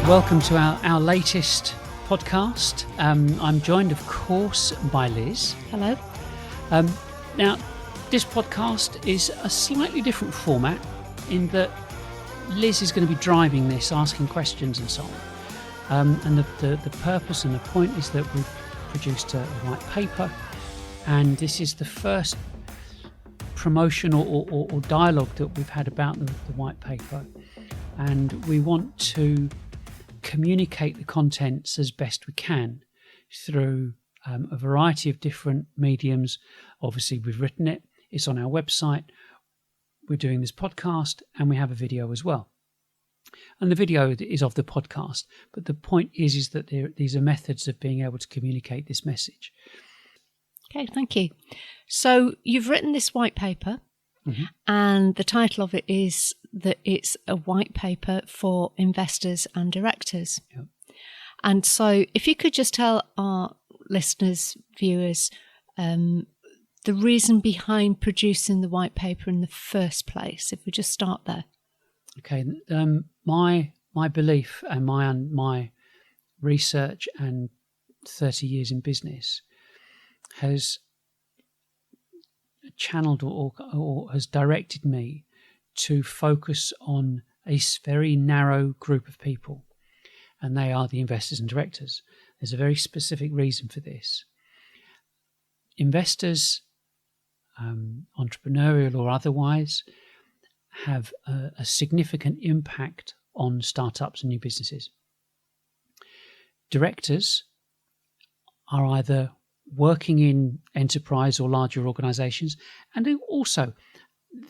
Welcome to our latest podcast. I'm joined, of course, by Liz. Hello. Now, this podcast is a slightly different format in that Liz is going to be driving this, asking questions and so on. And the purpose and the point is that we've produced a white paper, and this is the first promotion or dialogue that we've had about the white paper. And we want to communicate the contents as best we can through a variety of different mediums. Obviously, we've written it, it's on our website, we're doing this podcast, and we have a video as well. And the video is of the podcast, but the point is that these are methods of being able to communicate this message. Okay, thank you. So you've written this white paper, and the title of it is that it's a white paper for investors and directors. Yep. And so if you could just tell our listeners, viewers, the reason behind producing the white paper in the first place, if we just start there. Okay, my belief and my research and 30 years in business has channeled or has directed me to focus on a very narrow group of people, and they are the investors and directors. There's a very specific reason for this. Investors, entrepreneurial or otherwise, have a significant impact on startups and new businesses. Directors are either working in enterprise or larger organizations, and also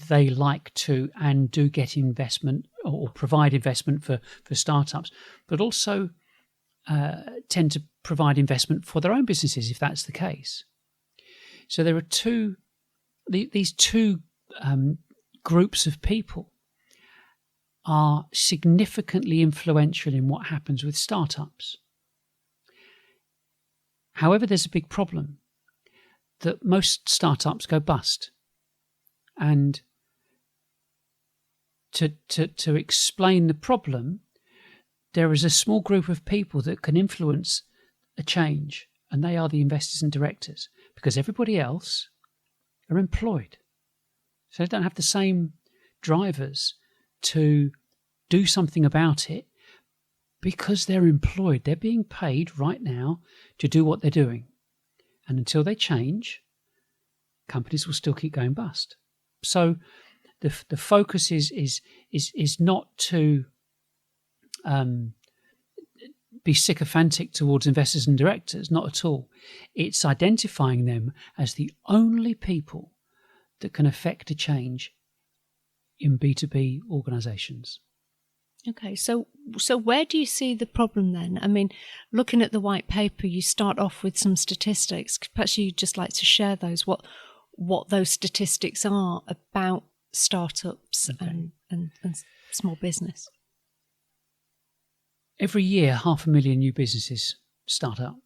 they like to and do get investment or provide investment for startups, but also tend to provide investment for their own businesses if that's the case. So there are these two groups of people are significantly influential in what happens with startups. However, there's a big problem that most startups go bust. And to explain the problem, there is a small group of people that can influence a change, and they are the investors and directors, because everybody else are employed. So they don't have the same drivers to do something about it because they're employed. They're being paid right now to do what they're doing. And until they change, companies will still keep going bust. So the focus is not to be sycophantic towards investors and directors, not at all. It's identifying them as the only people that can affect a change in B2B organizations. Okay, so where do you see the problem then? I mean, looking at the white paper, you start off with some statistics. Perhaps you'd just like to share those, what those statistics are about startups and small business. Every year, 500,000 new businesses start up.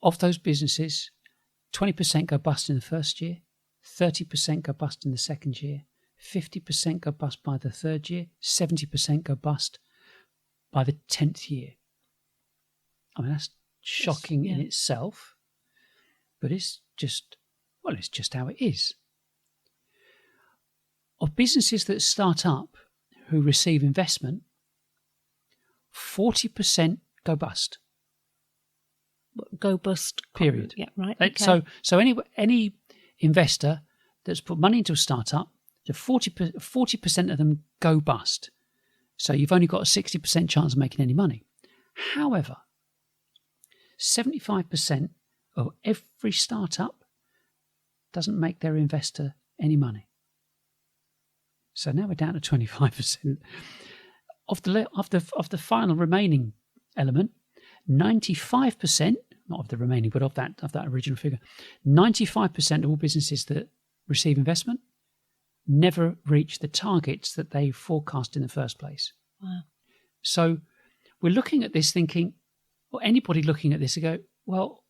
Of those businesses, 20% go bust in the first year, 30% go bust in the second year, 50% go bust by the third year, 70% go bust by the 10th year. I mean, that's shocking in itself, but it's just how it is. Of businesses that start up who receive investment, 40% go bust. Go bust. Period. Yeah, right. Okay. So any investor that's put money into a startup, the 40% of them go bust. So you've only got a 60% chance of making any money. However, 75% of every startup doesn't make their investor any money. So now we're down to 25%. Of the final remaining element, 95%, not of the remaining, but of that original figure, 95% of all businesses that receive investment never reach the targets that they forecast in the first place. Wow. So we're looking at this thinking, or anybody looking at this, they go, well,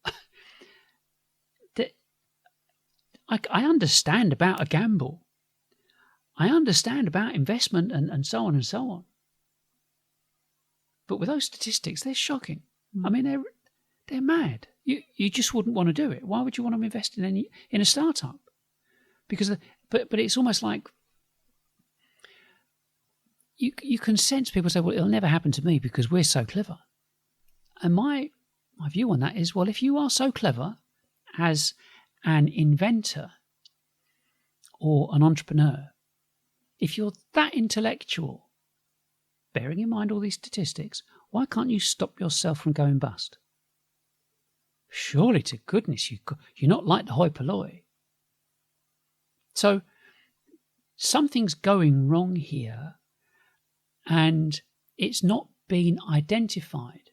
I understand about a gamble. I understand about investment and so on and so on. But with those statistics, they're shocking. I mean, they're mad. You just wouldn't want to do it. Why would you want to invest in a startup? Because, but it's almost like you can sense people say, well, it'll never happen to me because we're so clever. And my view on that is, well, if you are so clever as an inventor or an entrepreneur, if you're that intellectual, bearing in mind all these statistics, why can't you stop yourself from going bust? Surely to goodness you're not like the hoi polloi. So something's going wrong here, and it's not been identified.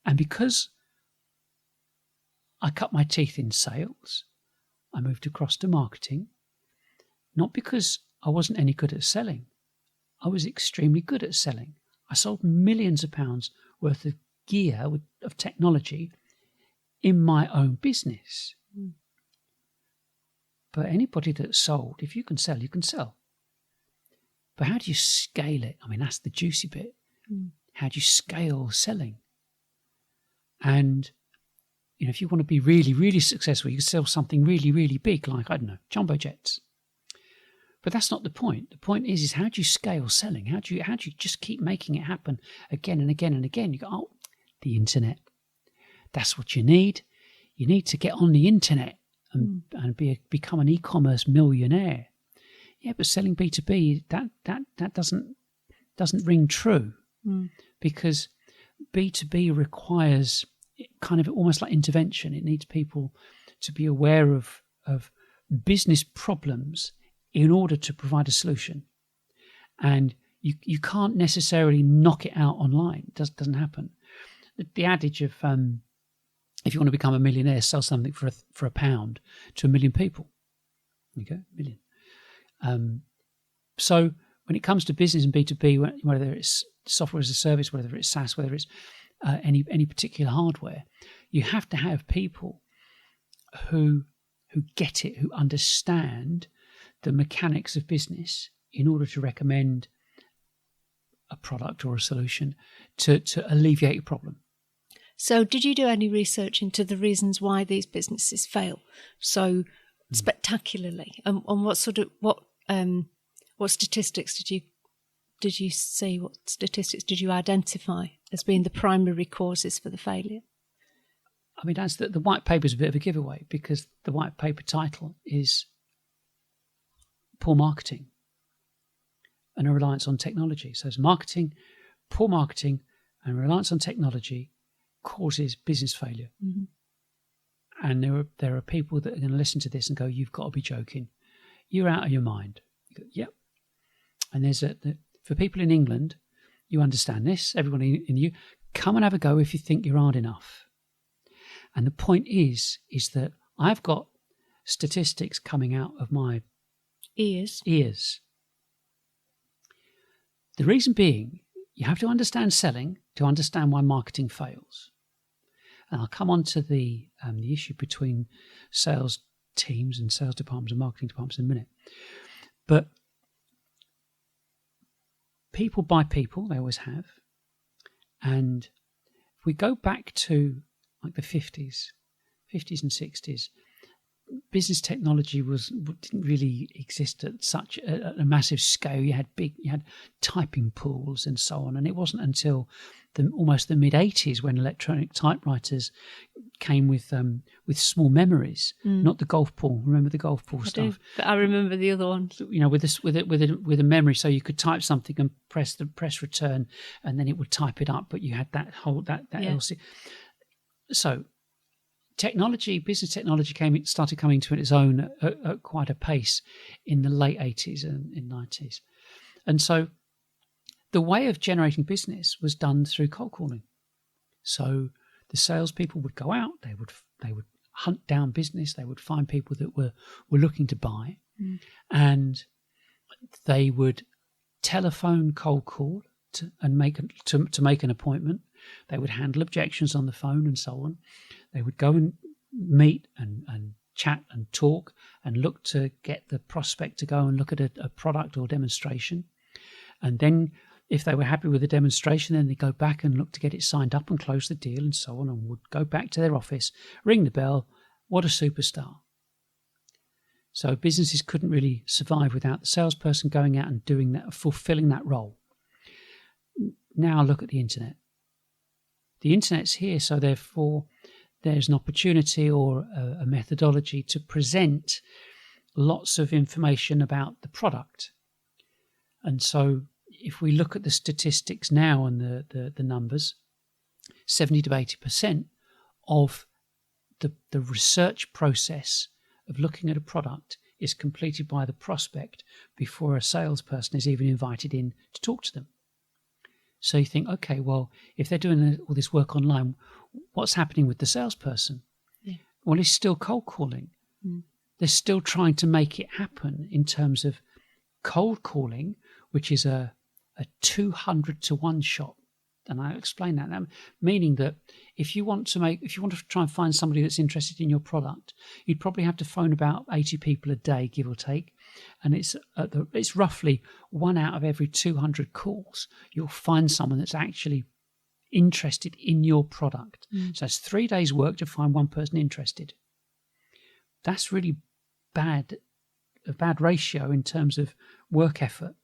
And because I cut my teeth in sales, I moved across to marketing, not because I wasn't any good at selling. I was extremely good at selling. I sold millions of pounds worth of gear of technology in my own business. But anybody that's sold, if you can sell, you can sell. But how do you scale it? I mean, that's the juicy bit. How do you scale selling? And, if you want to be really, really successful, you can sell something really, really big, like, I don't know, jumbo jets. But that's not the point. The point is how do you scale selling? How do you just keep making it happen again and again and again? You go, oh, the internet. That's what you need. You need to get on the internet and become an e-commerce millionaire. Yeah, but selling B2B, that doesn't ring true, because B2B requires kind of almost like intervention. It needs people to be aware of business problems in order to provide a solution. And you can't necessarily knock it out online. It doesn't happen. The adage of if you want to become a millionaire, sell something for £1 to 1 million people. Okay, million. So when it comes to business and B2B, whether it's software as a service, whether it's SaaS, whether it's any particular hardware, you have to have people who get it, who understand the mechanics of business in order to recommend a product or a solution to alleviate a problem. So did you do any research into the reasons why these businesses fail so spectacularly? And what statistics did you see? What statistics did you identify as being the primary causes for the failure? I mean, that's the white paper is a bit of a giveaway, because the white paper title is poor marketing and a reliance on technology. So it's marketing, poor marketing and reliance on technology causes business failure. And there are people that are going to listen to this and go, you've got to be joking. You're out of your mind. You go, yep. And there's for people in England, you understand this, everyone in you, come and have a go if you think you're hard enough. And the point is that I've got statistics coming out of my ears. The reason being, you have to understand selling to understand why marketing fails. And I'll come on to the issue between sales teams and sales departments and marketing departments in a minute. But people buy people, they always have. And if we go back to like the 50s and 60s, business technology didn't really exist at such a massive scale. You had typing pools and so on, and it wasn't until almost the mid 80s when electronic typewriters came with small memories, not the golf ball. Remember the golf ball stuff? But I remember the other one. With a memory, so you could type something and press return, and then it would type it up. But you had that LC. So business technology started coming to its own at quite a pace in the late 80s and in 90s. And so the way of generating business was done through cold calling. So the salespeople would go out, they would hunt down business, they would find people that were looking to buy, and they would telephone cold call to make an appointment. They would handle objections on the phone and so on. They would go and meet and chat and talk and look to get the prospect to go and look at a product or demonstration. And then If they were happy with the demonstration, then they go back and look to get it signed up and close the deal and so on, and would go back to their office, ring the bell. What a superstar. So businesses couldn't really survive without the salesperson going out and doing that, fulfilling that role. Now look at the internet. The internet's here, so therefore there's an opportunity or a methodology to present lots of information about the product. And so if we look at the statistics now and the numbers, 70 to 80% of the research process of looking at a product is completed by the prospect before a salesperson is even invited in to talk to them. So you think, okay, well, if they're doing all this work online, what's happening with the salesperson? Yeah. Well, it's still cold calling. They're still trying to make it happen in terms of cold calling, which is a 200 to 1 shot. And I'll explain that. Meaning that if you want to try and find somebody that's interested in your product, you'd probably have to phone about 80 people a day, give or take. And it's roughly 1 out of every 200 calls, you'll find someone that's actually interested in your product. So it's 3 days' work to find one person interested. That's really a bad ratio in terms of work effort.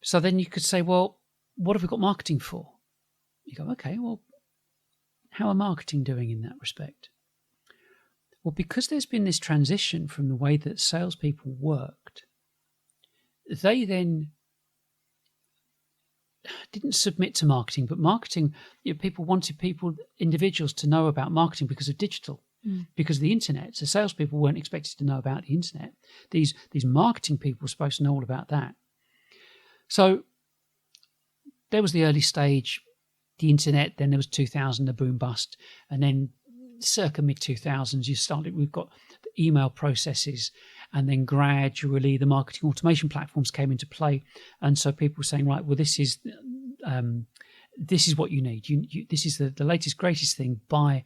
So then you could say, well, what have we got marketing for? You go, okay, well, how are marketing doing in that respect? Well, because there's been this transition from the way that salespeople worked, they then didn't submit to marketing, but marketing, people wanted individuals to know about marketing because of digital, because of the internet. So salespeople weren't expected to know about the internet. These marketing people were supposed to know all about that. So there was the early stage, the internet, then there was 2000, the boom bust, and then circa mid-2000s, we've got the email processes, and then gradually the marketing automation platforms came into play, and so people were saying, right, well, this is what you need. This is the latest, greatest thing. Buy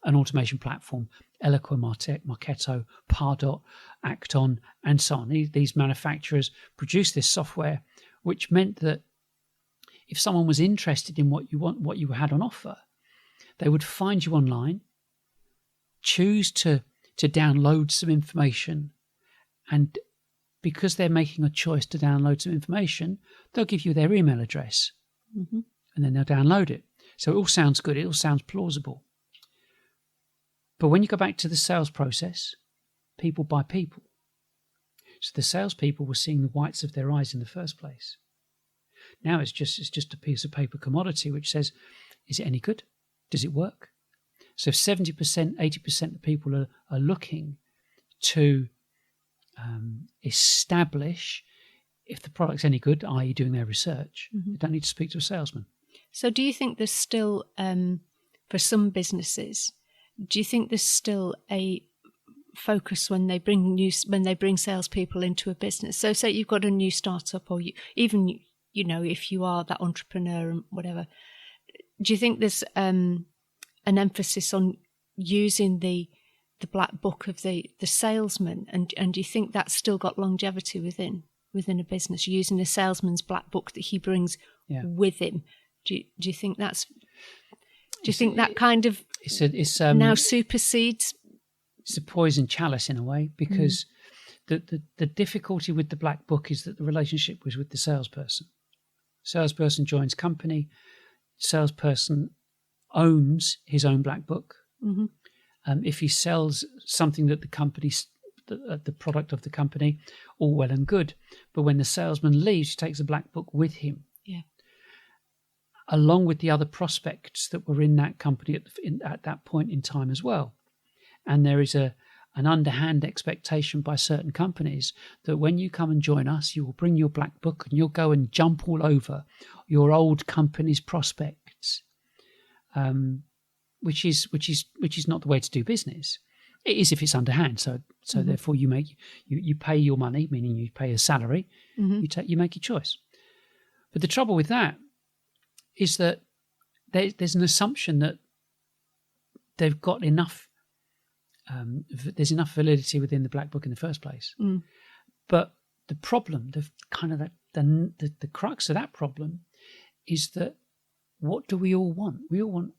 an automation platform, Eloqua, Martech, Marketo, Pardot, Acton, and so on. These manufacturers produced this software, which meant that if someone was interested in what you had on offer, they would find you online, choose to download some information, and because they're making a choice to download some information, they'll give you their email address, and then they'll download it. So it all sounds good, it all sounds plausible. But when you go back to the sales process, people buy people. So the salespeople were seeing the whites of their eyes in the first place. Now it's just a piece of paper commodity which says, is it any good? Does it work? So if 70%, 80% of people are looking to establish if the product's any good, i.e. doing their research, they don't need to speak to a salesman. So do you think there's still, for some businesses, do you think there's still a focus when they bring salespeople into a business? So say you've got a new startup, or even if you are that entrepreneur and whatever, do you think there's an emphasis on using the black book of the salesman, and do you think that's still got longevity within a business, using a salesman's black book that he brings with him? Do you think that's? Do you think that kind of now supersedes? It's a poison chalice in a way, because the difficulty with the black book is that the relationship was with the salesperson. Salesperson joins company. Salesperson owns his own black book. If he sells something that the product of the company, all well and good. But when the salesman leaves, he takes the black book with him, along with the other prospects that were in that company at that point in time as well. And there is an underhand expectation by certain companies that when you come and join us, you will bring your black book and you'll go and jump all over your old company's prospects, which is not the way to do business. It is if it's underhand. So therefore you pay your money, meaning you pay a salary. You make your choice. But the trouble with that is that there's an assumption that they've got enough. There's enough validity within the black book in the first place. But the problem, the the crux of that problem is that what do we all want? We all want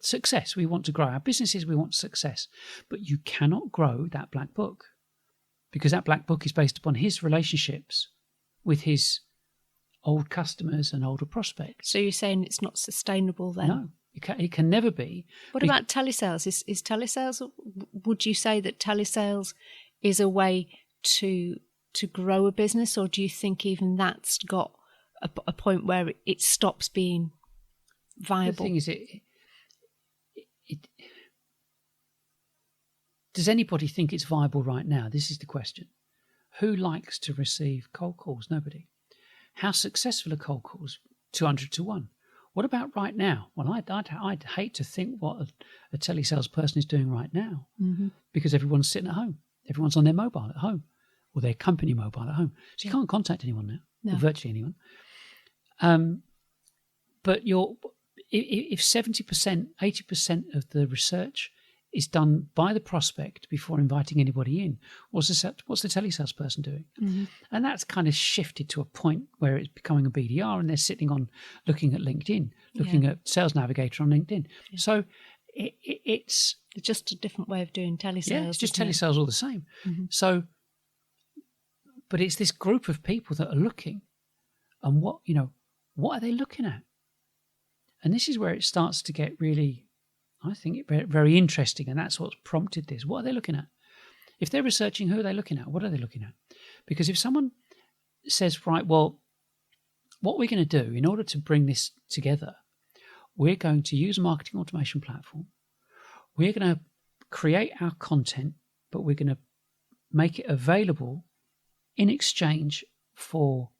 success. We want to grow our businesses. We want success. But you cannot grow that black book, because that black book is based upon his relationships with his old customers and older prospects. So you're saying it's not sustainable then? No, it can never be. What about telesales? Is telesales, would you say that telesales is a way to grow a business, or do you think even that's got a point where it stops being viable? The thing is, does anybody think it's viable right now? This is the question. Who likes to receive cold calls? Nobody. How successful are cold calls? 200 to 1. What about right now? Well, I'd hate to think what a telesales is doing right now, because everyone's sitting at home. Everyone's on their mobile at home, or their company mobile at home. So you can't contact anyone now, or virtually anyone. But if 70%, 80% of the research is done by the prospect before inviting anybody in, what's the telesales person doing? And that's kind of shifted to a point where it's becoming a BDR, and they're sitting on looking at LinkedIn, looking at Sales Navigator on LinkedIn. Yeah. So it's just a different way of doing telesales. Yeah, it's just telesales all the same. So, but it's this group of people that are looking, and what are they looking at? And this is where it starts to get really, I think, very interesting, and that's what's prompted this. What are they looking at? If they're researching, who are they looking at? What are they looking at? Because if someone says, right, well, what we're going to do in order to bring this together, we're going to use a marketing automation platform. We're going to create our content, but we're going to make it available in exchange for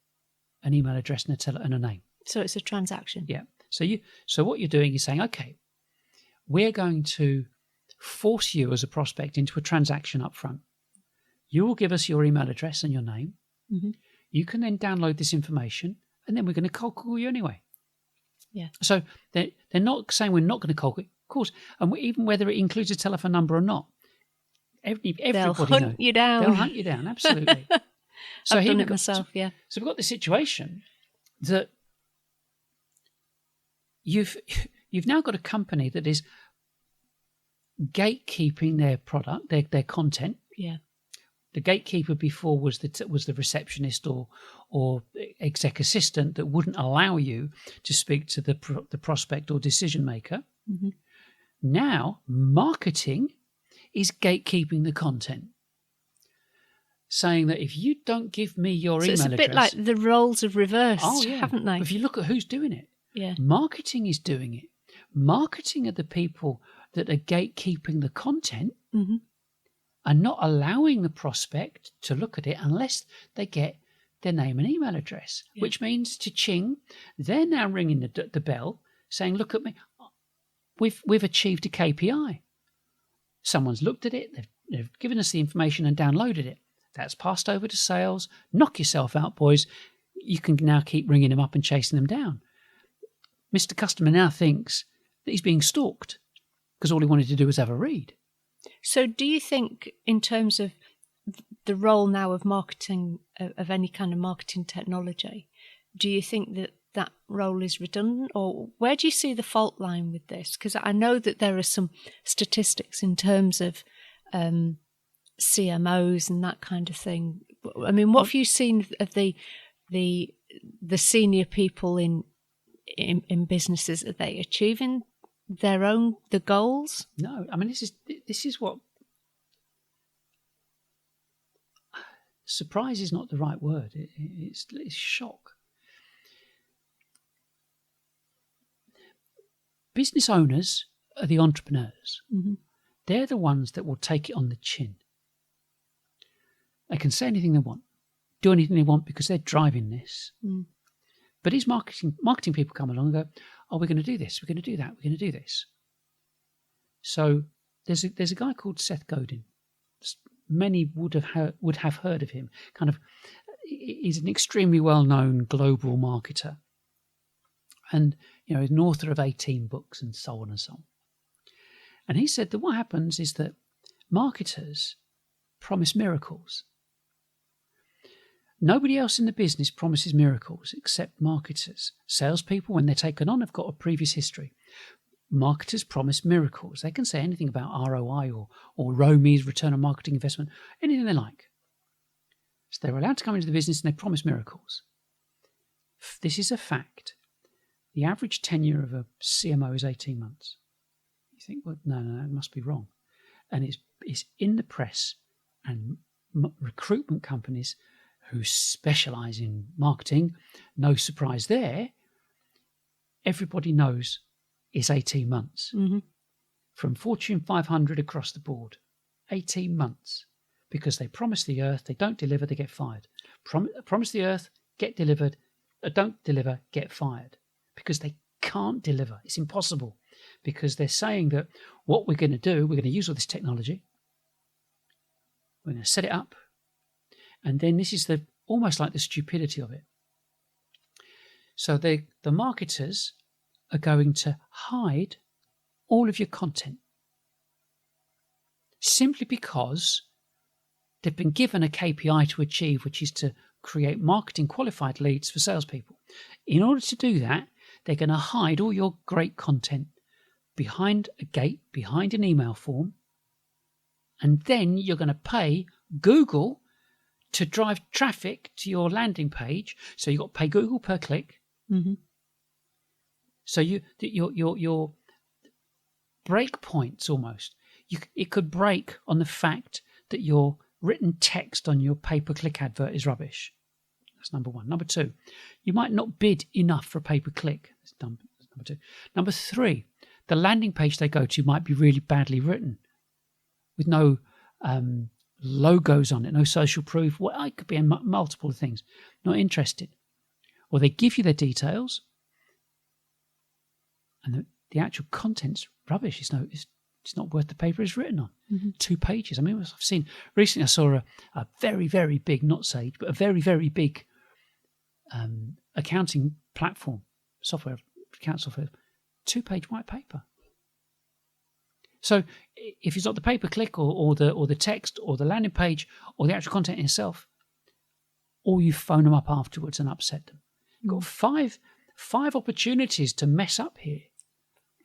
an email address and a name. So it's a transaction. Yeah. So what you're doing is saying, okay, we're going to force you as a prospect into a transaction up front. You will give us your email address and your name. You can then download this information, and then we're going to cold call you anyway. Yeah. So they're not saying we're not going to cold call, of course, and even whether it includes a telephone number or not. Everybody they'll hunt you down. They'll hunt you down, absolutely. So I've done it myself, yeah. So we've got the situation that you've now got a company that is gatekeeping their product, their content. Yeah. The gatekeeper before was the receptionist or exec assistant that wouldn't allow you to speak to the prospect or decision maker. Now, marketing is gatekeeping the content, saying that if you don't give me your email address... So it's a bit like the roles have reversed, haven't they? But if you look at who's doing it, yeah, marketing is doing it. Marketing are the people that are gatekeeping the content and not allowing the prospect to look at it unless they get their name and email address, which means cha-ching, they're now ringing the bell saying, look at me, we've achieved a KPI. Someone's looked at it, they've given us the information and downloaded it. That's passed over to sales. Knock yourself out, boys. You can now keep ringing them up and chasing them down. Mr. Customer now thinks that he's being stalked because all he wanted to do was have a read. So do you think, in terms of the role now of marketing, of any kind of marketing technology, do you think that role is redundant, or where do you see the fault line with this? Because I know that there are some statistics in terms of CMOs and that kind of thing. I mean, what have you seen of the senior people in businesses? Are they achieving the goals? No, I mean, this is what surprise is not the right word. It's shock. Business owners are the entrepreneurs. They're the ones that will take it on the chin. They can say anything they want, do anything they want, because they're driving this. But these marketing people come along and go, oh, we're going to do this, we're going to do that, we're going to do this. So there's a guy called Seth Godin. Many would have heard of him. He's an extremely well-known global marketer. And, he's an author of 18 books and so on and so on. And he said that what happens is that marketers promise miracles. Nobody else in the business promises miracles except marketers. Salespeople, when they're taken on, have got a previous history. Marketers promise miracles. They can say anything about ROI or ROMI's, return on marketing investment, anything they like. So they're allowed to come into the business and they promise miracles. This is a fact. The average tenure of a CMO is 18 months. You think, well, no, it must be wrong. And it's in the press, and recruitment companies who specialise in marketing, no surprise there, everybody knows it's 18 months. Mm-hmm. From Fortune 500 across the board, 18 months. Because they promise the earth, they don't deliver, they get fired. Promise the earth, get delivered, don't deliver, get fired. Because they can't deliver. It's impossible. Because they're saying that what we're going to do, we're going to use all this technology, we're going to set it up, and then this is almost like the stupidity of it. So the marketers are going to hide all of your content simply because they've been given a KPI to achieve, which is to create marketing qualified leads for salespeople. In order to do that, they're going to hide all your great content behind a gate, behind an email form, and then you're going to pay Google to drive traffic to your landing page. So you've got to pay Google per click. Mm-hmm. So your break points almost. It could break on the fact that your written text on your pay-per-click advert is rubbish. That's number one. Number two, you might not bid enough for a pay-per-click. That's number two. Number three, the landing page they go to might be really badly written with no logos on it, no social proof. Well, it could be multiple things. Not interested. Or they give you their details and the actual content's rubbish. It's not worth the paper it's written on. Mm-hmm. 2 pages. I mean, I've seen recently. I saw a very, very big, not Sage, but a very, very big accounting platform software, account software. 2-page white paper. So if it's not the pay-per-click or the text or the landing page or the actual content itself, or you phone them up afterwards and upset them. You've got five opportunities to mess up here.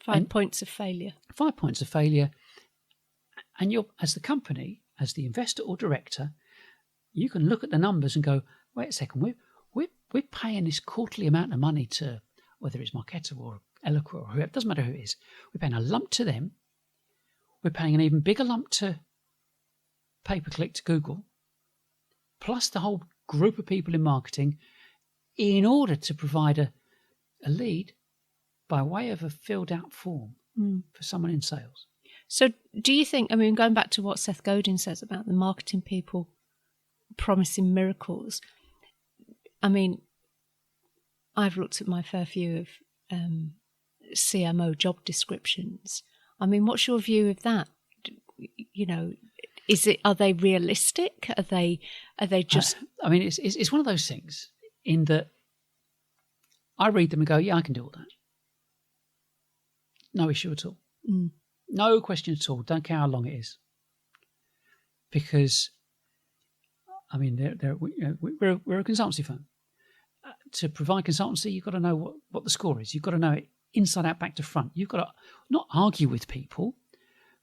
5 points of failure. 5 points of failure. And you're, as the company, as the investor or director, you can look at the numbers and go, wait a second, we're paying this quarterly amount of money to, whether it's Marketo or Eloqua or whoever, it doesn't matter who it is. We're paying a lump to them. We're paying an even bigger lump to pay-per-click to Google, plus the whole group of people in marketing, in order to provide a lead by way of a filled-out form for someone in sales. So do you think, I mean, going back to what Seth Godin says about the marketing people promising miracles, I mean, I've looked at my fair few of CMO job descriptions. I mean, what's your view of that? You know, are they realistic? Are they just? I mean, it's one of those things in that I read them and go, yeah, I can do all that. No issue at all. Mm. No question at all. Don't care how long it is. Because, I mean, we're a consultancy firm. To provide consultancy, you've got to know what the score is. You've got to know it inside out, back to front. You've got to not argue with people,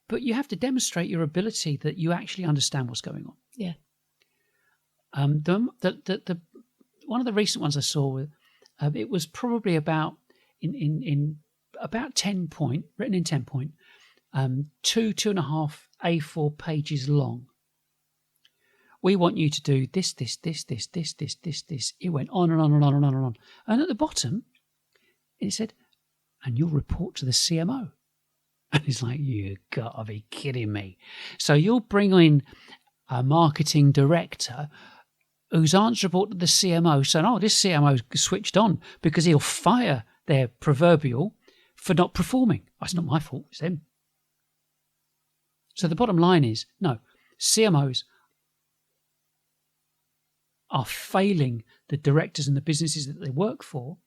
but you have to demonstrate your ability that you actually understand what's going on. Yeah. The one of the recent ones I saw, it was probably about in about 10 point, written in 10 point, 2.5 A4 pages long. We want you to do this. It went on and on and on and on and on. And at the bottom, it said, and you'll report to the CMO. And it's like, you gotta be kidding me. So you'll bring in a marketing director whose answerable to the CMO, saying, oh, this CMO switched on because he'll fire their proverbial for not performing. Oh, it's not my fault, it's them. So the bottom line is, no, CMOs are failing the directors and the businesses that they work for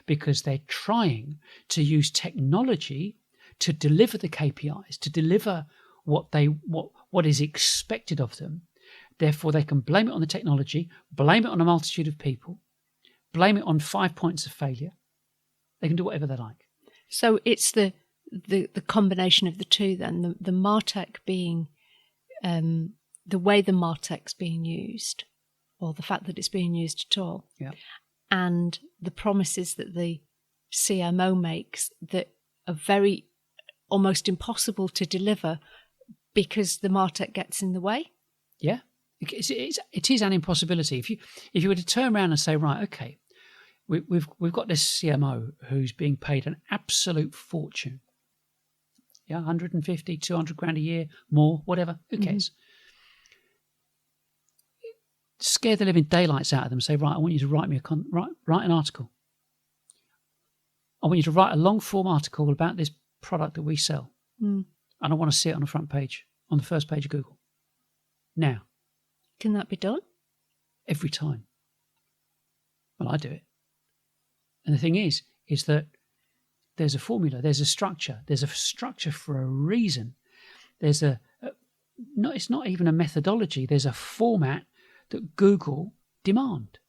because they're trying to use technology to deliver the KPIs, to deliver what is expected of them. Therefore, they can blame it on the technology, blame it on a multitude of people, blame it on 5 points of failure. They can do whatever they like. So it's the combination of the two then, the Martech being, the way the Martech's being used, or the fact that it's being used at all, and the promises that the CMO makes that are very almost impossible to deliver because the Martech gets in the way. Yeah, it is an impossibility. If you were to turn around and say, right, okay, we've got this CMO who's being paid an absolute fortune. Yeah, 150, 200 grand a year, more, whatever, who cares? Scare the living daylights out of them. Say, right, I want you to write me write an article. I want you to write a long form article about this product that we sell. And I want to see it on the front page, on the first page of Google. Now. Can that be done? Every time. Well, I do it. And the thing is that there's a formula, there's a structure. There's a structure for a reason. There's it's not even a methodology. There's a format that Google demand.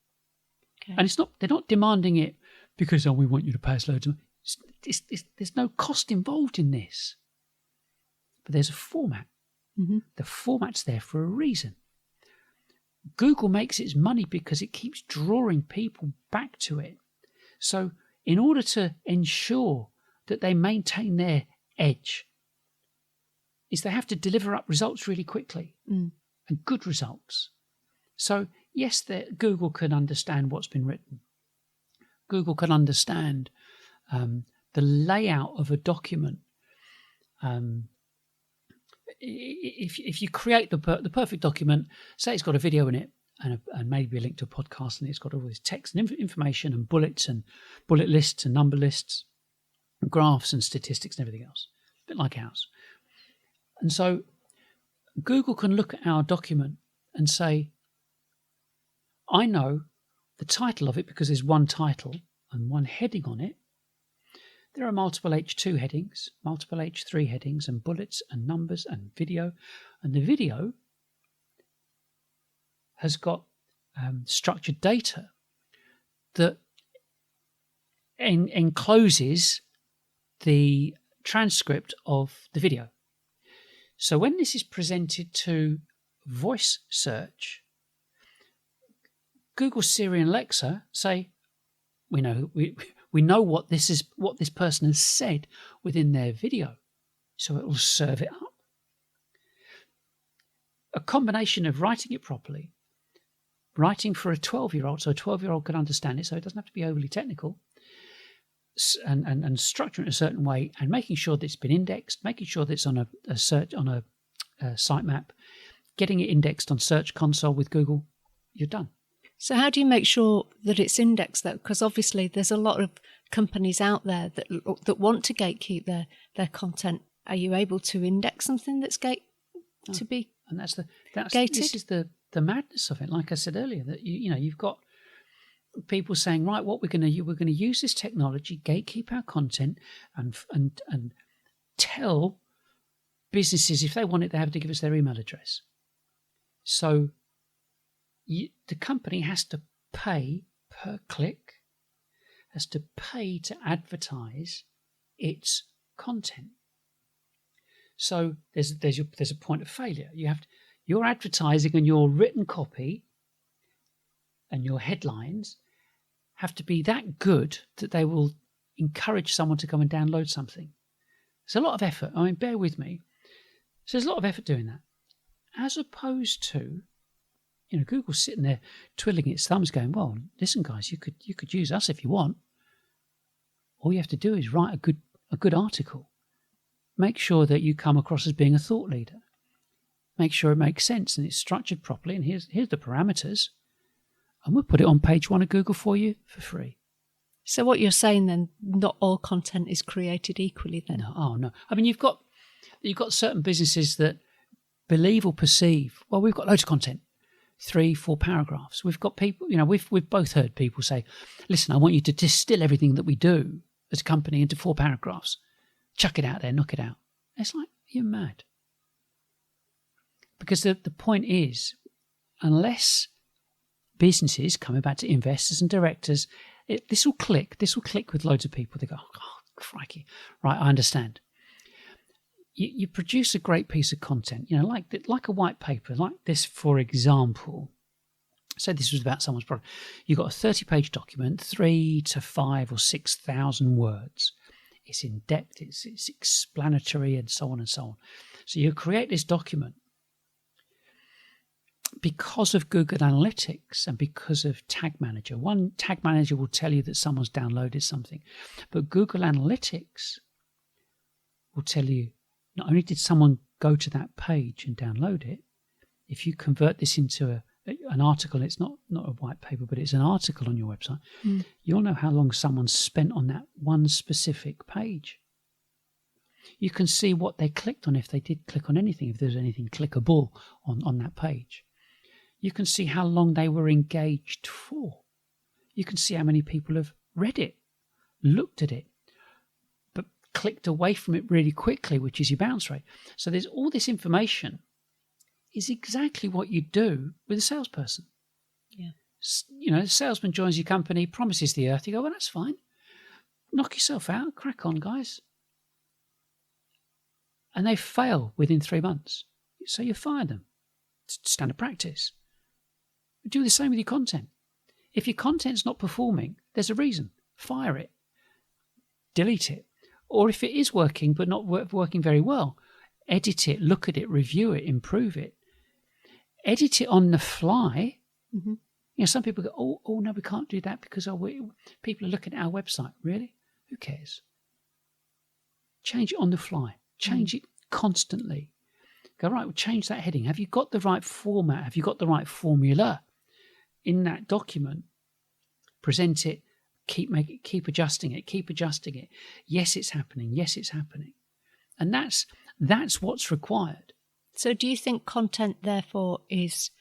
Okay. And they're not demanding it because, we want you to pay us loads of money. There's no cost involved in this. But there's a format. The format's there for a reason. Google makes its money because it keeps drawing people back to it. So in order to ensure that they maintain their edge, they have to deliver up results really quickly and good results. So yes, Google can understand what's been written. Google can understand the layout of a document. If you create the perfect document, say it's got a video in it and maybe a link to a podcast, and it's got all this text and information and bullets and bullet lists and number lists and graphs and statistics and everything else, a bit like ours. And so Google can look at our document and say, I know the title of it because there's one title and one heading on it. There are multiple H2 headings, multiple H3 headings, and bullets and numbers and video. And the video has got structured data that encloses the transcript of the video. So when this is presented to voice search, Google, Siri, and Alexa say, we know what this person has said within their video, so it will serve it up. A combination of writing it properly, writing for a 12-year-old, so a 12-year-old can understand it, so it doesn't have to be overly technical, and structure it in a certain way, and making sure that it's been indexed, making sure that it's on a search on a sitemap, getting it indexed on Search Console with Google, you're done. So how do you make sure that it's indexed, though? Because obviously there's a lot of companies out there that want to gatekeep their content. Are you able to index something that's to be and gated? This is the madness of it. Like I said earlier, that you've got people saying, right, what we're going to use this technology, gatekeep our content, and tell businesses if they want it, they have to give us their email address. So the company has to pay per click, has to pay to advertise its content. So there's a point of failure. Your advertising and your written copy and your headlines have to be that good that they will encourage someone to come and download something. It's a lot of effort. I mean, bear with me. So there's a lot of effort doing that, as opposed to Google's sitting there twiddling its thumbs going, well, listen, guys, you could use us if you want. All you have to do is write a good article. Make sure that you come across as being a thought leader. Make sure it makes sense and it's structured properly, and here's the parameters. And we'll put it on page 1 of Google for you for free. So what you're saying then, not all content is created equally then? No. I mean, you've got certain businesses that believe or perceive, well, we've got loads of content. 3-4 paragraphs. We've got people, we've both heard people say, listen, I want you to distill everything that we do as a company into 4 paragraphs. Chuck it out there, knock it out. It's like, you're mad. Because the point is, unless businesses, coming back to investors and directors, this will click with loads of people. They go, oh, crikey, right, I understand. You produce a great piece of content, like a white paper, like this, for example. Say this was about someone's product. You've got a 30-page document, 3,000 to 5,000 or 6,000 words. It's in depth, it's explanatory, and so on and so on. So you create this document. Because of Google Analytics and because of Tag Manager, one Tag Manager will tell you that someone's downloaded something, but Google Analytics will tell you not only did someone go to that page and download it, if you convert this into an article, it's not a white paper, but it's an article on your website, you'll know how long someone spent on that one specific page. You can see what they clicked on, if they did click on anything, if there's anything clickable on that page. You can see how long they were engaged for. You can see how many people have read it, looked at it, but clicked away from it really quickly, which is your bounce rate. So there's all this information. Is exactly what you do with a salesperson. Yeah. The salesman joins your company, promises the earth. You go, well, that's fine. Knock yourself out. Crack on, guys. And they fail within 3 months. So you fire them. It's standard practice. Do the same with your content. If your content's not performing, there's a reason. Fire it. Delete it. Or if it is working but not working very well, edit it, look at it, review it, improve it. Edit it on the fly. Mm-hmm. Some people go, oh no, we can't do that because people are looking at our website. Really? Who cares? Change it on the fly. Change it constantly. Go, right, we'll change that heading. Have you got the right format? Have you got the right formula in that document? Present it. Keep adjusting it. Yes, it's happening. Yes, it's happening. And that's what's required. So do you think content, therefore, is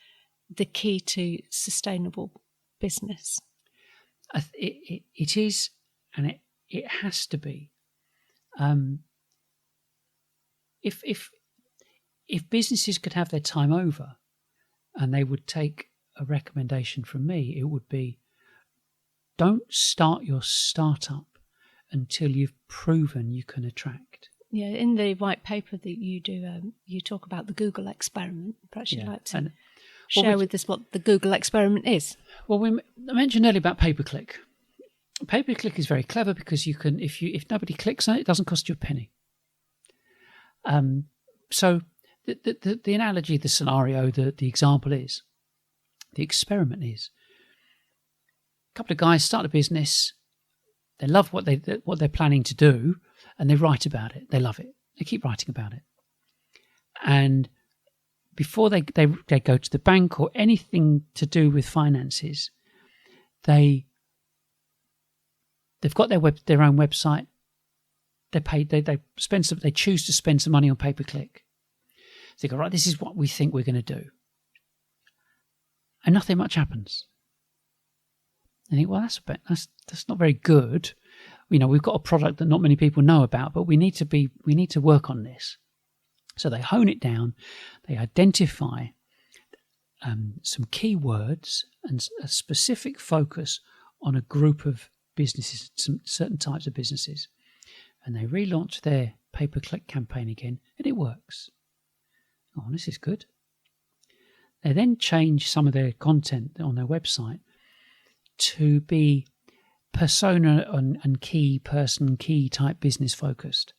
the key to sustainable business? It is, and it has to be. If businesses could have their time over and they would take a recommendation from me, it would be, don't start your startup until you've proven you can attract. Yeah, in the white paper that you do, you talk about the Google experiment. Perhaps you'd like to share with us what the Google experiment is. Well, I mentioned earlier about pay-per-click. Pay-per-click is very clever because you can, if nobody clicks on it, it doesn't cost you a penny. So the analogy, the scenario, the example is, the experiment is, a couple of guys start a business. They love what they're planning to do, and they write about it. They love it. They keep writing about it. And before they go to the bank or anything to do with finances, they've got their own website. They choose to spend some money on pay-per-click. So they go, right, this is what we think we're going to do. And nothing much happens. I think, well, that's not very good. We've got a product that not many people know about, but we need to work on this. So they hone it down. They identify some keywords and a specific focus on a group of businesses, some certain types of businesses, and they relaunch their pay-per-click campaign again, and it works. Oh, this is good. They then change some of their content on their website to be persona and key type business focused.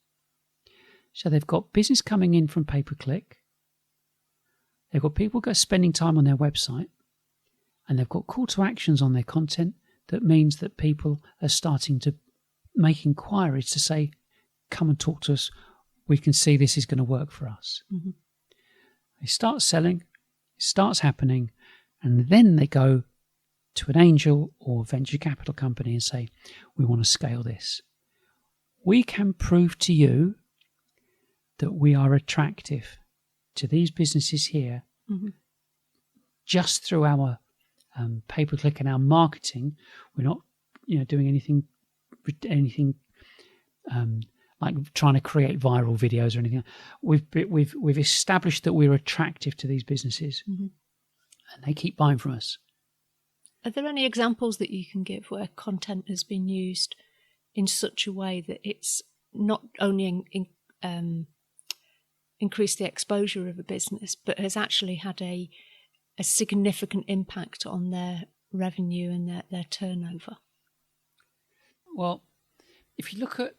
So they've got business coming in from pay-per-click. They've got people spending time on their website, and they've got call to actions on their content that means that people are starting to make inquiries to say, come and talk to us. We can see this is going to work for us. Mm-hmm. They start selling, it starts happening, and then they go to an angel or venture capital company and say, we want to scale this. We can prove to you that we are attractive to these businesses here, mm-hmm. just through our pay-per-click and our marketing. We're not, doing anything like trying to create viral videos or anything. We've established that we're attractive to these businesses, mm-hmm. and they keep buying from us. Are there any examples that you can give where content has been used in such a way that it's not only increased the exposure of a business, but has actually had a significant impact on their revenue and their turnover? Well, if you look at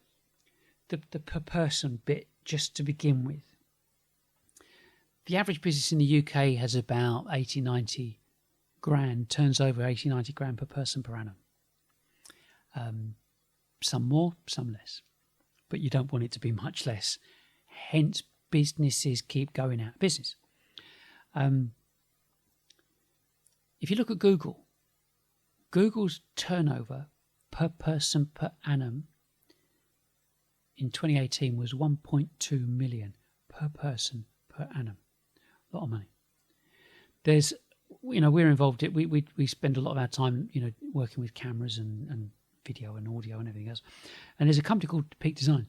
the per person bit, just to begin with, the average business in the UK has about 80, 90 grand, turns over 80, 90 grand per person per annum. Some more, some less. But you don't want it to be much less. Hence, businesses keep going out of business. If you look at Google's turnover per person per annum in 2018 was 1.2 million per person per annum. A lot of money. There's, we're involved. We spend a lot of our time, working with cameras and video and audio and everything else. And there's a company called Peak Design,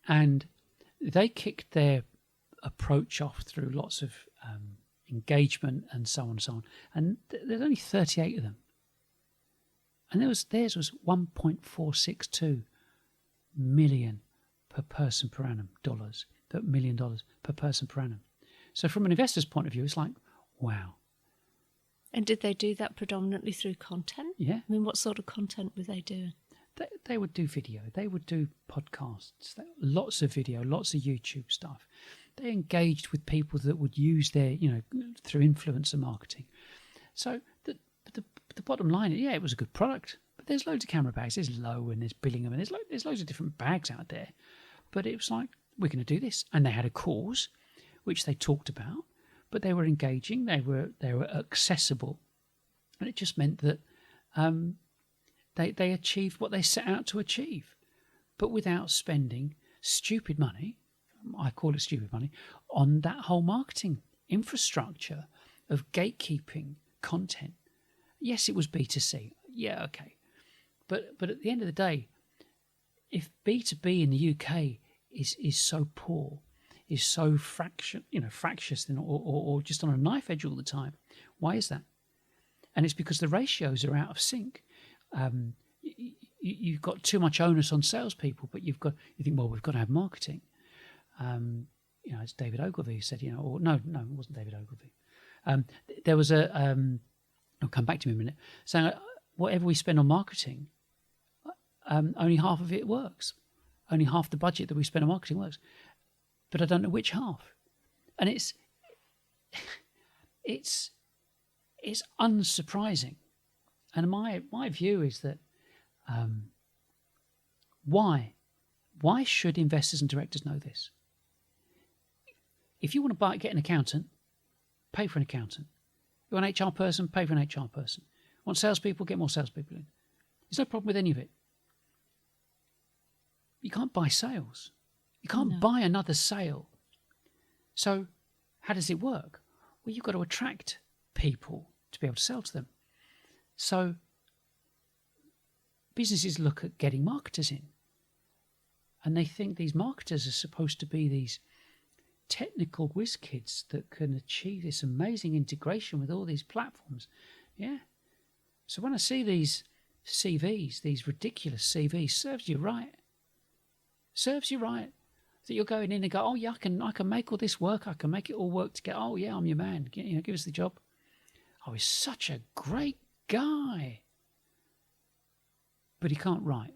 and they kicked their approach off through lots of engagement and so on and so on. And there's only 38 of them, and theirs was 1.462 million per person per annum dollars, $1 million per person per annum. So from an investor's point of view, it's like, wow. And did they do that predominantly through content? Yeah. I mean, what sort of content were they doing? They would do video. They would do podcasts. Lots of video, lots of YouTube stuff. They engaged with people that would use their, through influencer marketing. So the bottom line, it was a good product. But there's loads of camera bags. There's Lowe and there's Billingham and there's loads of different bags out there. But it was like, we're going to do this. And they had a cause, which they talked about. But they were engaging. They were accessible. And it just meant that they achieved what they set out to achieve, but without spending stupid money, I call it stupid money, on that whole marketing infrastructure of gatekeeping content. Yes, it was B2C. Yeah, okay. But at the end of the day, if B2B in the UK is so poor, is so fractious or just on a knife edge all the time, why is that? And it's because the ratios are out of sync. You've got too much onus on salespeople, but you think, well, we've got to have marketing. As David Ogilvy said, or no, it wasn't David Ogilvy. There was I'll come back to him in a minute, saying whatever we spend on marketing, only half of it works. Only half the budget that we spend on marketing works. But I don't know which half. And it's unsurprising. And my view is that why should investors and directors know this? If you want to get an accountant, pay for an accountant. You want an HR person, pay for an HR person. You want salespeople, get more salespeople in. There's no problem with any of it. You can't buy sales. You can't buy another sale. So how does it work? Well, you've got to attract people to be able to sell to them. So businesses look at getting marketers in, and they think these marketers are supposed to be these technical whiz kids that can achieve this amazing integration with all these platforms. Yeah. So when I see these CVs, these ridiculous CVs, serves you right. That you're going in and go, oh yeah, I can make all this work. I can make it all work together. Oh yeah, I'm your man. Give us the job. Oh, he's such a great guy. But he can't write.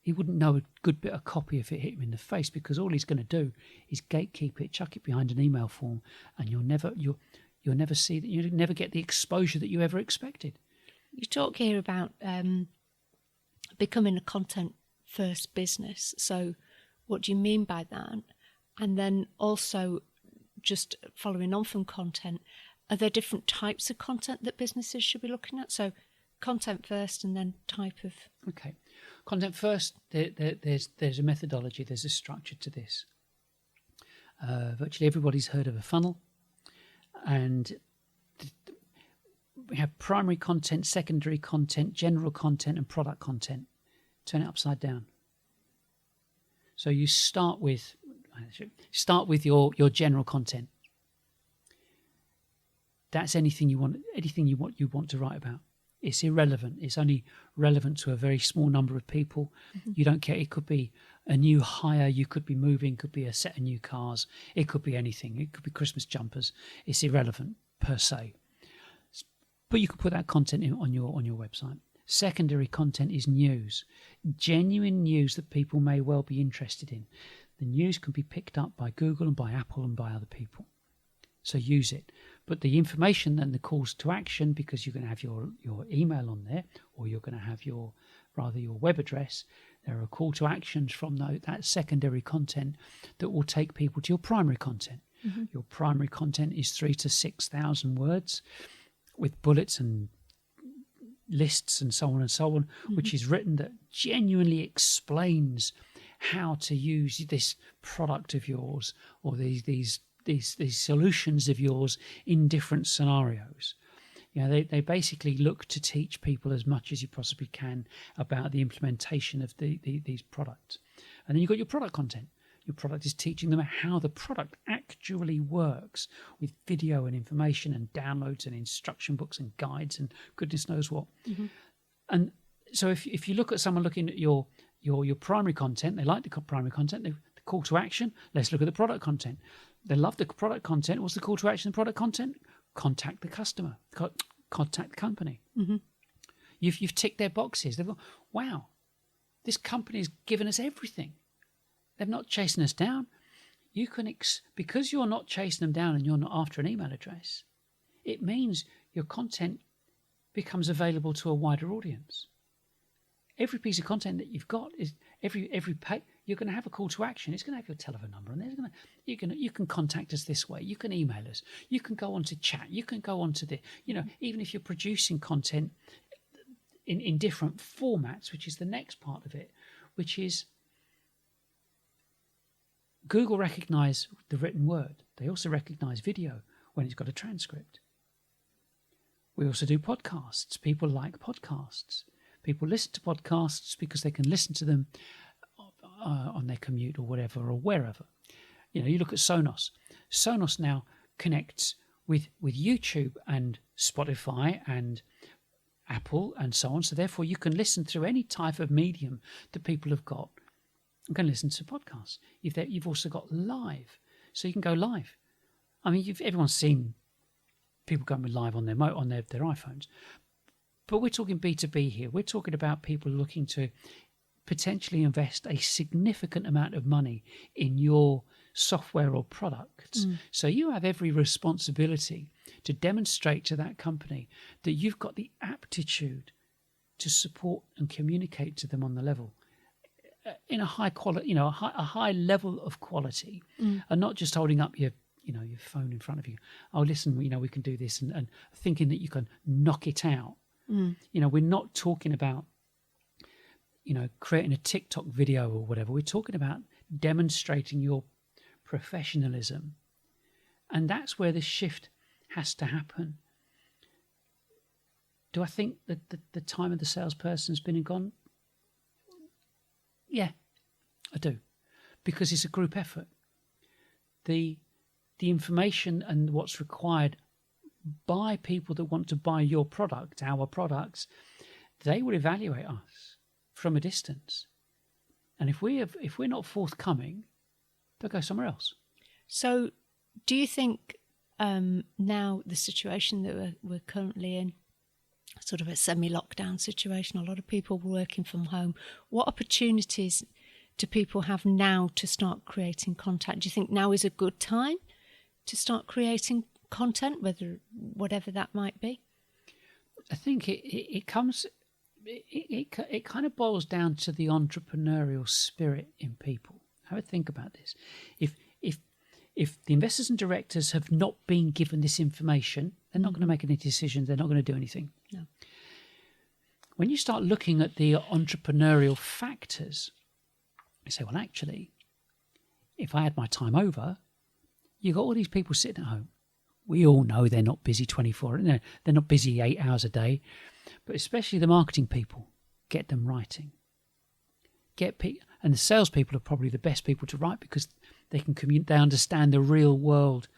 He wouldn't know a good bit of copy if it hit him in the face, because all he's going to do is gatekeep it, chuck it behind an email form, and you'll never see that. You'll never get the exposure that you ever expected. You talk here about becoming a content-first business. So what do you mean by that? And then also, just following on from content, are there different types of content that businesses should be looking at? So content first and then type of... Okay. Content first, there's a methodology, there's a structure to this. Virtually everybody's heard of a funnel. And we have primary content, secondary content, general content, and product content. Turn it upside down. So you start with your general content. that's anything you want to write about. It's irrelevant. It's only relevant to a very small number of people. You don't care. It could be a new hire. You could be moving. Could be a set of new cars. It could be anything. It could be Christmas jumpers. It's irrelevant per se. But you could put that content on your website. Secondary content is news, genuine news that people may well be interested in. The news can be picked up by Google and by Apple and by other people. So use it. But the information and the calls to action, because you're going to have your email on there, or you're going to have your web address, there are call to actions from that secondary content that will take people to your primary content. Your primary content is 3,000 to 6,000 words with bullets and lists and so on, which is written that genuinely explains how to use this product of yours or these solutions of yours in different scenarios. They basically look to teach people as much as you possibly can about the implementation of these products. And then you've got your product content. Your product is teaching them how the product actually works with video and information and downloads and instruction books and guides and goodness knows what. And so if you look at someone looking at your primary content, they like the primary content, the call to action, let's look at the product content. They love the product content. What's the call to action in the product content? Contact the customer, contact the company. You've ticked their boxes. They've gone, wow, this company has given us everything. They're not chasing us down. You can, because you're not chasing them down and you're not after an email address, it means your content becomes available to a wider audience. Every piece of content that you've got is every page. You're going to have a call to action. It's going to have your telephone number, and you can contact us this way. You can email us. You can go on to chat. You can go on to even if you're producing content in different formats, which is the next part of it, which is Google recognise the written word. They also recognise video when it's got a transcript. We also do podcasts. People like podcasts. People listen to podcasts because they can listen to them on their commute or whatever or wherever. You look at Sonos. Sonos now connects with YouTube and Spotify and Apple and so on. So therefore you can listen through any type of medium that people have got. You can listen to podcasts. You've also got live, so you can go live. I mean, everyone's seen people going live on their iPhones, but we're talking B2B here. We're talking about people looking to potentially invest a significant amount of money in your software or products. So you have every responsibility to demonstrate to that company that you've got the aptitude to support and communicate to them on the level. In a high quality, a high level of quality, and not just holding up your phone in front of you. Oh, listen, we can do this, and thinking that you can knock it out. We're not talking about, creating a TikTok video or whatever. We're talking about demonstrating your professionalism, and that's where the shift has to happen. Do I think that the time of the salesperson has been and gone? Yeah, I do, because it's a group effort. The information and what's required by people that want to buy your product, our products, they will evaluate us from a distance, and if we're not forthcoming, they'll go somewhere else. So, do you think now the situation that we're currently in, sort of a semi-lockdown situation, a lot of people working from home, what opportunities do people have now to start creating content? Do you think now is a good time to start creating content, whatever that might be? I think it kind of boils down to the entrepreneurial spirit in people. Have a think about this. If the investors and directors have not been given this information, they're not going to make any decisions. They're not going to do anything. No. When you start looking at the entrepreneurial factors, you say, well, actually, if I had my time over, you've got all these people sitting at home. We all know they're not busy 24. They're not busy 8 hours a day, but especially the marketing people, get them writing. And the salespeople are probably the best people to write because they can they understand the real world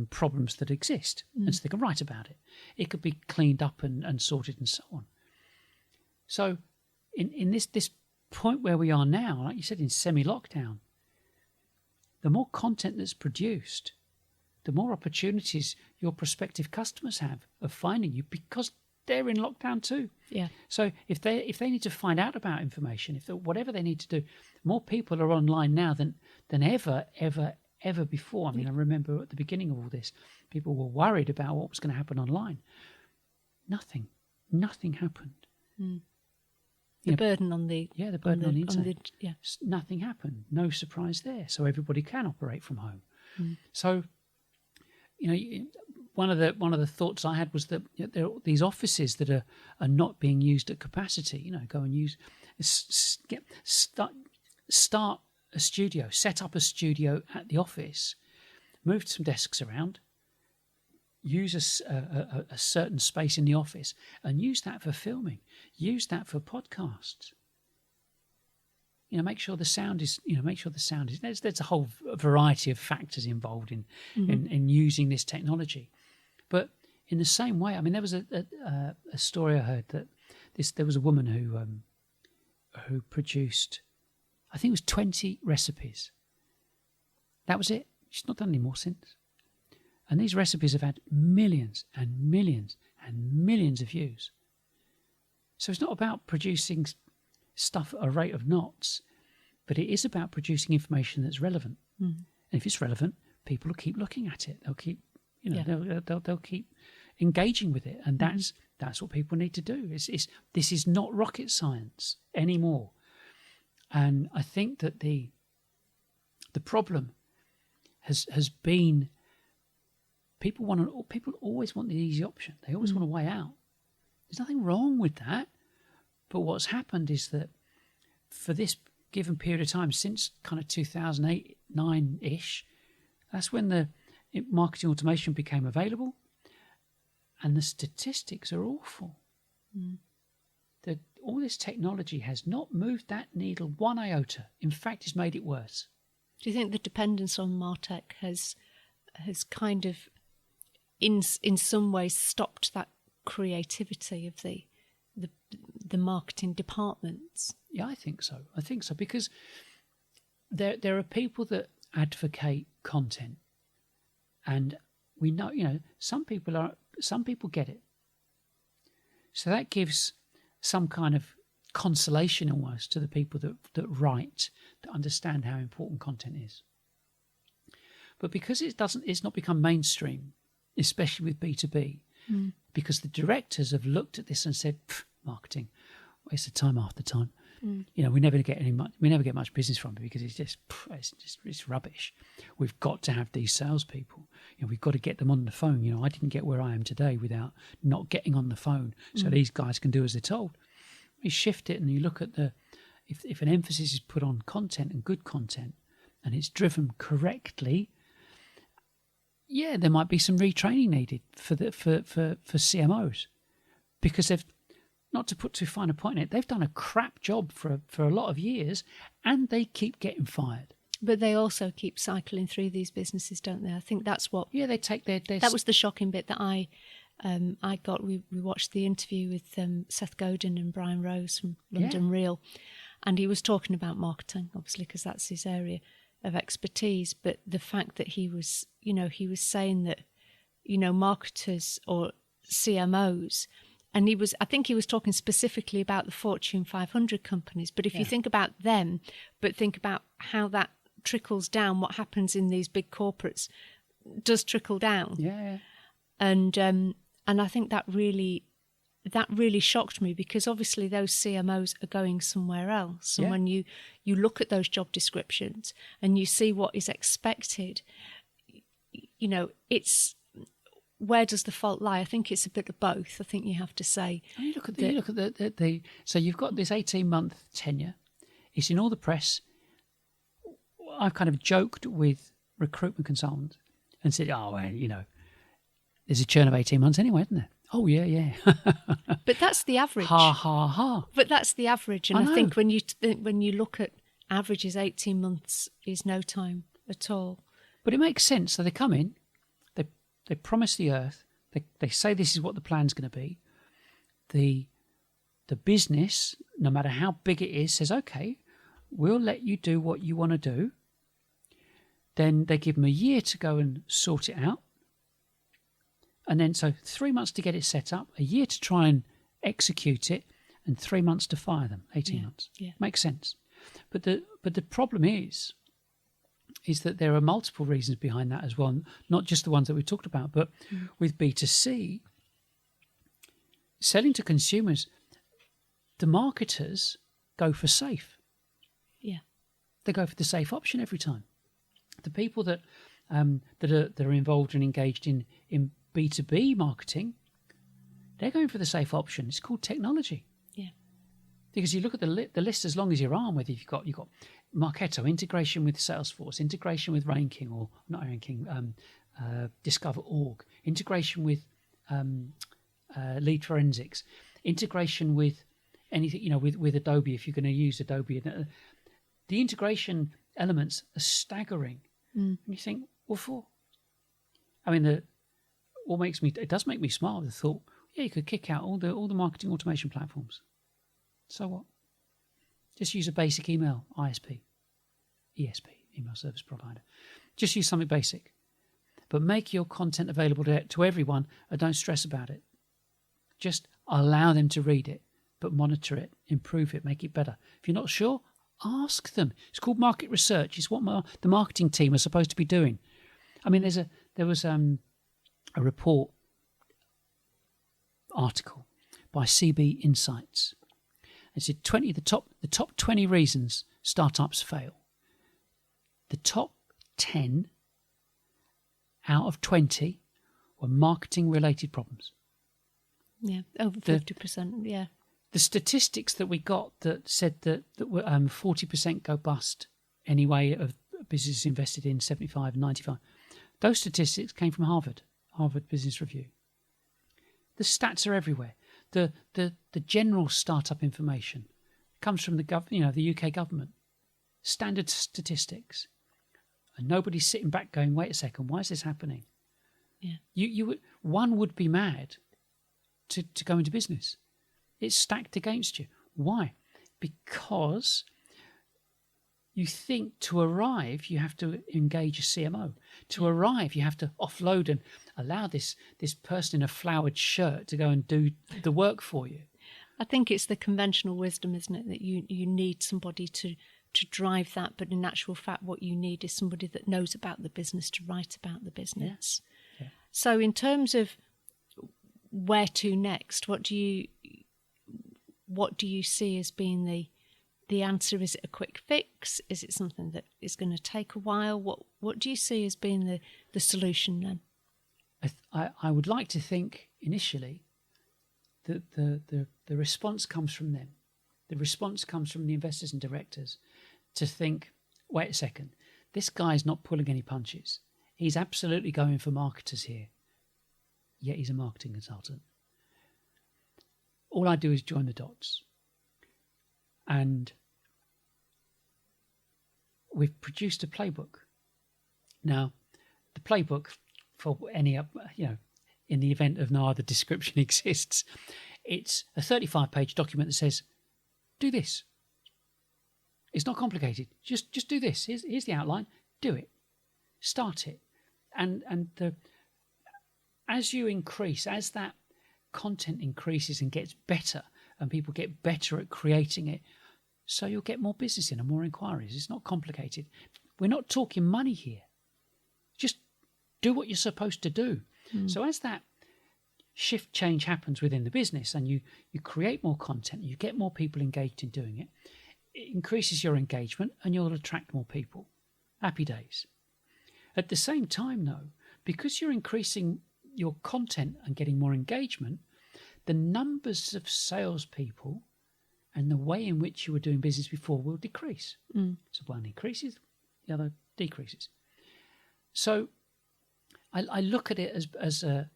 problems that exist, and so they can write about it. It could be cleaned up and sorted and so on. So in this point where we are now, like you said, in semi-lockdown, the more content that's produced, the more opportunities your prospective customers have of finding you, because they're in lockdown too. Yeah. So if they need to find out about information, whatever they need to do, more people are online now than ever before. I mean, I remember at the beginning of all this, people were worried about what was going to happen online. Nothing happened. Mm. The burden on the burden on the internet. Nothing happened. No surprise there. So everybody can operate from home. Mm. So, one of the thoughts I had was that there are these offices that are not being used at capacity. Go and use, start a studio, set up a studio at the office, move some desks around, use a certain space in the office, and use that for filming, use that for podcasts. Make sure the sound is. There's a whole variety of factors involved in using this technology. But in the same way, I mean, there was a story I heard that there was a woman who produced, I think it was 20 recipes. That was it. She's not done any more since. And these recipes have had millions and millions and millions of views. So it's not about producing stuff at a rate of knots, but it is about producing information that's relevant. Mm. And if it's relevant, people will keep looking at it. They'll keep, they'll keep engaging with it, and that's what people need to do. This is not rocket science anymore. And I think that the problem has been people always want the easy option. They always want a way out. There's nothing wrong with that. But what's happened is that for this given period of time, since kind of 2008, 9-ish, that's when the marketing automation became available, and the statistics are awful. Mm. All this technology has not moved that needle one iota. In fact, it's made it worse. Do you think the dependence on Martech has kind of, in some ways, stopped that creativity of the marketing departments? Yeah, I think so. Because there are people that advocate content, and we know, some people get it. So that gives some kind of consolation almost to the people that write, that understand how important content is. But because it's not become mainstream, especially with B2B, because the directors have looked at this and said, marketing, waste of time after time. We never get much business from it because it's rubbish. We've got to have these salespeople. We've got to get them on the phone. I didn't get where I am today without not getting on the phone. So these guys can do as they're told. You shift it and you look at if an emphasis is put on content and good content, and it's driven correctly, there might be some retraining needed for CMOs, because they've, not to put too fine a point in it, they've done a crap job for a lot of years, and they keep getting fired. But they also keep cycling through these businesses, don't they? I think that's what. Yeah, they take their. That was the shocking bit that I got. We watched the interview with Seth Godin and Brian Rose from London Real, and he was talking about marketing, obviously, because that's his area of expertise. But the fact that he was saying that, marketers or CMOs. And I think he was talking specifically about the Fortune 500 companies. But if you think about them, but think about how that trickles down, what happens in these big corporates does trickle down. Yeah. And I think that really shocked me, because obviously those CMOs are going somewhere else. And when you look at those job descriptions and you see what is expected, it's. Where does the fault lie? I think it's a bit of both. I think you have to say. You look at the so you've got this 18-month tenure. It's in all the press. I've kind of joked with recruitment consultants and said, there's a churn of 18 months anyway, isn't there? Oh, yeah. But that's the average. Ha, ha, ha. But that's the average. And I think when you look at averages, 18 months is no time at all. But it makes sense. So they come in, They promise the earth. They say this is what the plan's going to be. The business, no matter how big it is, says, okay, we'll let you do what you want to do. Then they give them a year to go and sort it out. And then, so 3 months to get it set up, a year to try and execute it, and 3 months to fire them, 18 months. Yeah. Makes sense. But the problem is that there are multiple reasons behind that as well, not just the ones that we talked about, but with B2C, selling to consumers, the marketers go for safe. Yeah. They go for the safe option every time. The people that are involved and engaged in B2B marketing, they're going for the safe option. It's called technology. Yeah. Because you look at the list as long as your arm, whether you've got Marketo, integration with Salesforce, integration with Ranking, or not Ranking, Discover.org, integration with Lead Forensics, integration with anything, with Adobe, if you're going to use Adobe. The integration elements are staggering. And you think, what for? I mean, it does make me smile, the thought, you could kick out all the marketing automation platforms. So what? Just use a basic email ISP, ESP, email service provider. Just use something basic. But make your content available to everyone, and don't stress about it. Just allow them to read it, but monitor it, improve it, make it better. If you're not sure, ask them. It's called market research. It's what the marketing team are supposed to be doing. I mean, there was a report article by CB Insights. It said the top 20 reasons startups fail. The top 10 out of 20 were marketing related problems. Yeah, over 50%. Yeah. The statistics that we got that said that 40% go bust anyway of businesses invested in 75 and 95. Those statistics came from Harvard Business Review. The stats are everywhere. The general startup information comes from the UK government. Standard statistics. And nobody's sitting back going, wait a second, why is this happening? Yeah. One would be mad to go into business. It's stacked against you. Why? Because you think to arrive, you have to engage a CMO. To arrive, you have to offload and allow this person in a flowered shirt to go and do the work for you. I think it's the conventional wisdom, isn't it, that you need somebody to drive that, but in actual fact what you need is somebody that knows about the business to write about the business. Yeah. So in terms of where to next, what do you see as being the answer? Is it a quick fix? Is it something that is going to take a while? What do you see as being the solution then? I would like to think initially that the response comes from them. The response comes from the investors and directors to think, wait a second, this guy's not pulling any punches. He's absolutely going for marketers here, yet he's a marketing consultant. All I do is join the dots. And we've produced a playbook. Now, the playbook, for any, in the event of no other description exists, it's a 35-page document that says, do this. It's not complicated. Just do this. Here's the outline. Do it. Start it. And as you increase, as that content increases and gets better, and people get better at creating it, so you'll get more business in and more inquiries. It's not complicated. We're not talking money here. Just do what you're supposed to do. So as that shift change happens within the business and you create more content, you get more people engaged in doing it, it increases your engagement and you'll attract more people. Happy days. At the same time, though, because you're increasing your content and getting more engagement, the numbers of salespeople and the way in which you were doing business before will decrease. So one increases, the other decreases. So I look at it as a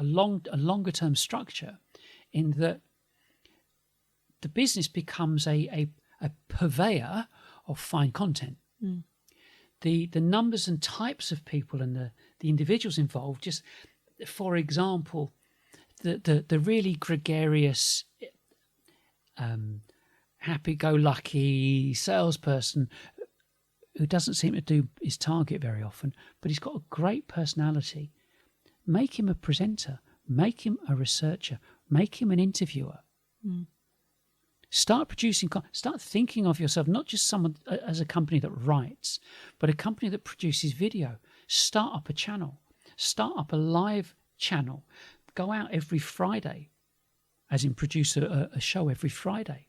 longer term structure, in that the business becomes a purveyor of fine content. the numbers and types of people and the individuals involved. Just for example, the really gregarious, happy-go-lucky salesperson who doesn't seem to do his target very often, but he's got a great personality. Make him a presenter, make him a researcher, make him an interviewer. Start producing, start thinking of yourself not just someone as a company that writes, but a company that produces video. Start up a channel, start up a live channel, go out every Friday, as in produce a show every Friday.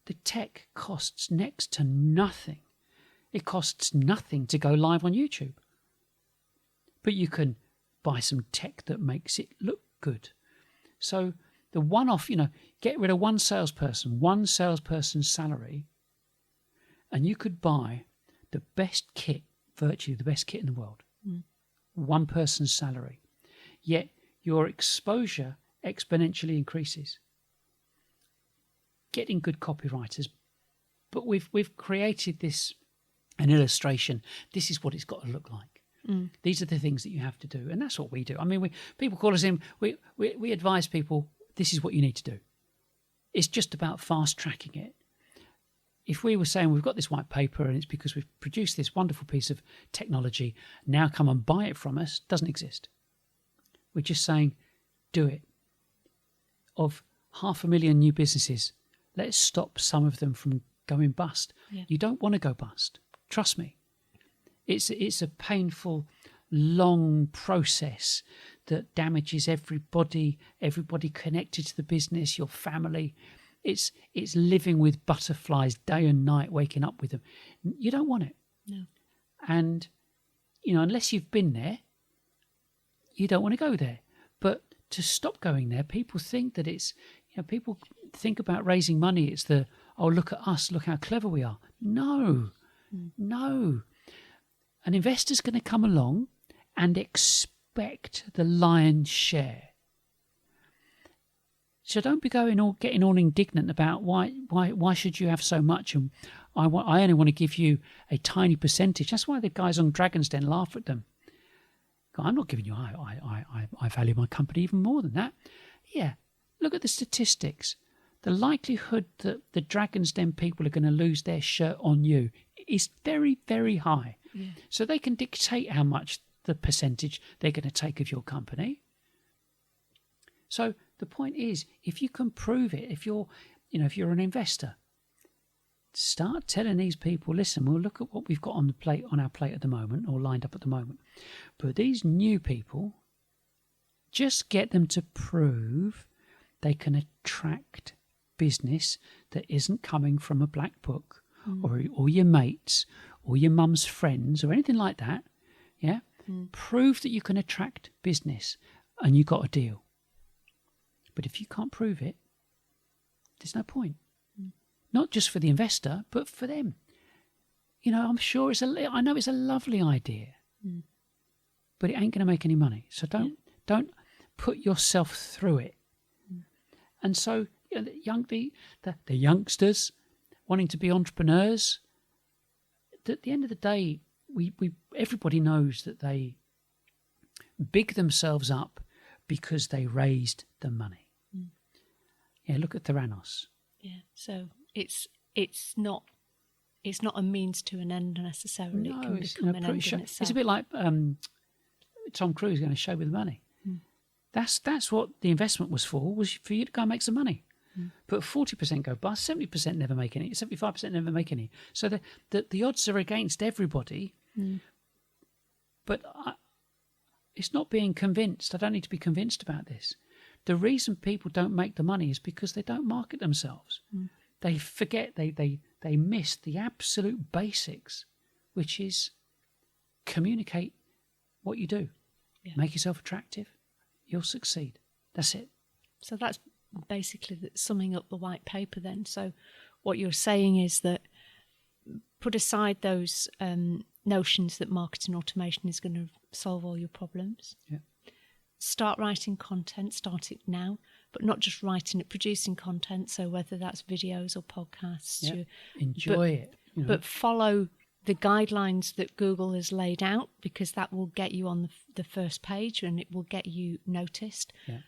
The tech costs next to nothing. It costs nothing to go live on YouTube. But you can buy some tech that makes it look good. So the one-off, get rid of one salesperson's salary, and you could buy the best kit, virtually the best kit in the world. One person's salary. Yet your exposure exponentially increases. Getting good copywriters, but we've created an illustration. This is what it's got to look like. These are the things that you have to do, and that's what we do. I mean, people call us in. We advise people. This is what you need to do. It's just about fast tracking it. If we were saying we've got this white paper and it's because we've produced this wonderful piece of technology, now come and buy it from us, doesn't exist. We're just saying, do it. Of 500,000 new businesses, let's stop some of them from going bust. Yeah. You don't want to go bust. Trust me. It's a painful, long process that damages everybody connected to the business, your family. It's living with butterflies day and night, waking up with them. You don't want it. No. And, unless you've been there, you don't want to go there. But to stop going there, people think that it's, people think about raising money. It's look at us, look how clever we are. No. An investor's going to come along and expect the lion's share. So don't be getting all indignant about why should you have so much, and I only want to give you a tiny percentage. That's why the guys on Dragon's Den laugh at them. I'm not giving you. I value my company even more than that. Yeah, look at the statistics. The likelihood that the Dragon's Den people are going to lose their shirt on you is very, very high. Yeah. So they can dictate how much the percentage they're going to take of your company. So the point is, if you can prove it, if you're an investor, start telling these people, listen, we'll look at what we've got on our plate at the moment, or lined up at the moment. But these new people, just get them to prove they can attract business that isn't coming from a black book or your mates or your mum's friends or anything like that. Yeah. Prove that you can attract business and you got a deal. But if you can't prove it, there's no point. Not just for the investor, but for them. I'm sure I know it's a lovely idea, but it ain't going to make any money. So don't put yourself through it. And so the youngsters wanting to be entrepreneurs, at the end of the day, everybody knows that they big themselves up because they raised the money. Yeah, look at Theranos. Yeah, so it's not a means to an end necessarily. No, it can become an end in itself. It's a bit like Tom Cruise going to show with money. That's what the investment was for you to go and make some money. But 40% go bust, 70% never make any, 75% never make any. So the odds are against everybody. But it's not being convinced. I don't need to be convinced about this. The reason people don't make the money is because they don't market themselves. They forget, they miss the absolute basics, which is communicate what you do. Yeah. Make yourself attractive. You'll succeed. That's it. So that's basically summing up the white paper then. So what you're saying is that put aside those notions that marketing automation is going to solve all your problems. Yeah. Start writing content, start it now, but not just writing it, producing content. So whether that's videos or podcasts. Enjoy it. but follow the guidelines that Google has laid out, because that will get you on the first page and it will get you noticed. Yeah.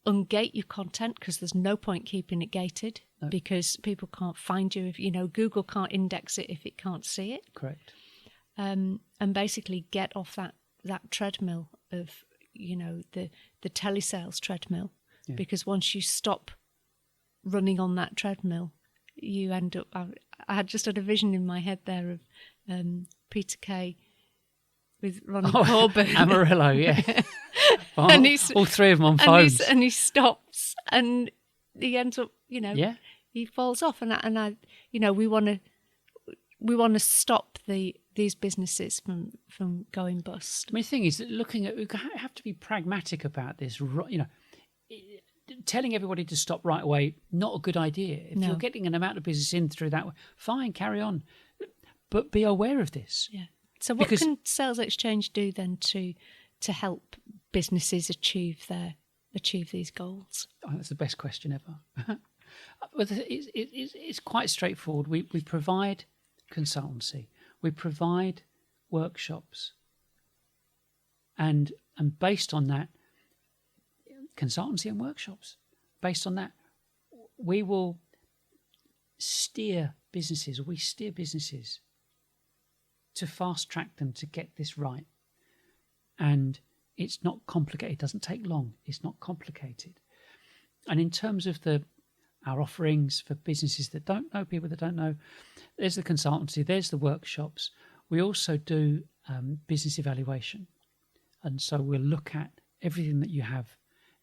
Ungate your content, because there's no point keeping it gated, because people can't find you. If Google can't index it if it can't see it. Correct. And basically get off that treadmill of the telesales treadmill, because once you stop running on that treadmill, you end up. I had just had a vision in my head there of Peter Kay with Ronnie Corbett. Amarillo, yeah. And all three of them on phones. And he stops and he ends up, he falls off. And I we want to stop these businesses from going bust. I mean, the thing is that we have to be pragmatic about this. Telling everybody to stop right away, not a good idea. If you're getting an amount of business in through that way, fine, carry on. But be aware of this. Yeah. So what can Sales Exchange do then to help businesses achieve these goals? Oh, that's the best question ever. It's quite straightforward. We provide consultancy. We provide workshops. And based on that, consultancy and workshops. Based on that, we steer businesses to fast track them to get this right. And it's not complicated. It doesn't take long. It's not complicated. And in terms of our offerings for businesses that don't know, people that don't know, there's the consultancy, there's the workshops. We also do business evaluation. And so we'll look at everything that you have,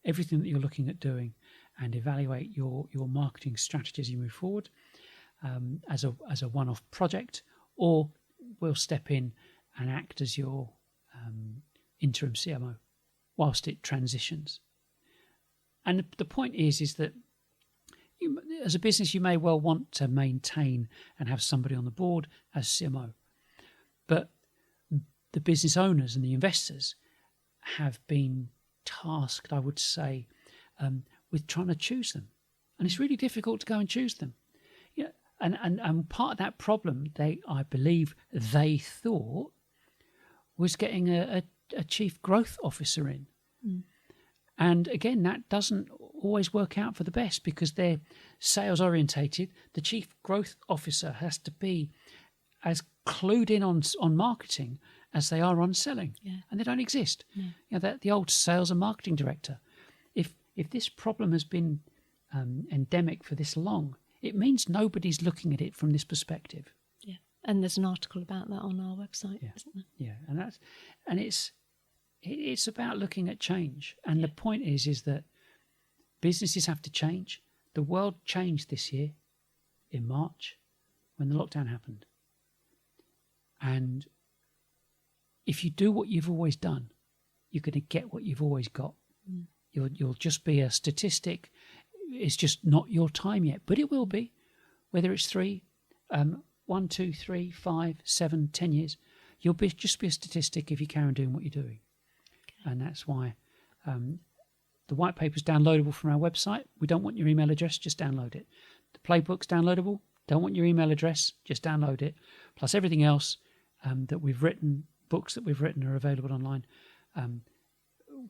everything that you're looking at doing, and evaluate your marketing strategy as you move forward as a one-off project, or we'll step in and act as your interim CMO whilst it transitions. And the point is that you, as a business, you may well want to maintain and have somebody on the board as CMO, but the business owners and the investors have been tasked, I would say, with trying to choose them, and it's really difficult to go and choose them. Yeah, and part of that problem, I believe they thought, was getting a chief growth officer in, and again, that doesn't always work out for the best because they're sales orientated. The chief growth officer has to be as clued in on marketing as they are on selling, and they don't exist. No. The old sales and marketing director. If this problem has been endemic for this long, it means nobody's looking at it from this perspective. Yeah, and there's an article about that on our website, isn't there? Yeah, and it's about looking at change. And the point is that businesses have to change. The world changed this year in March when the lockdown happened. And if you do what you've always done, you're going to get what you've always got. You'll just be a statistic. It's just not your time yet, but it will be. Whether it's 1, 2, 3, 5, 7, 10 years, you'll just be a statistic if you carry on doing what you're doing. Okay. And that's why the white paper's downloadable from our website. We don't want your email address, just download it. The playbook's downloadable. Don't want your email address, just download it. Plus everything else that we've written, books that we've written are available online.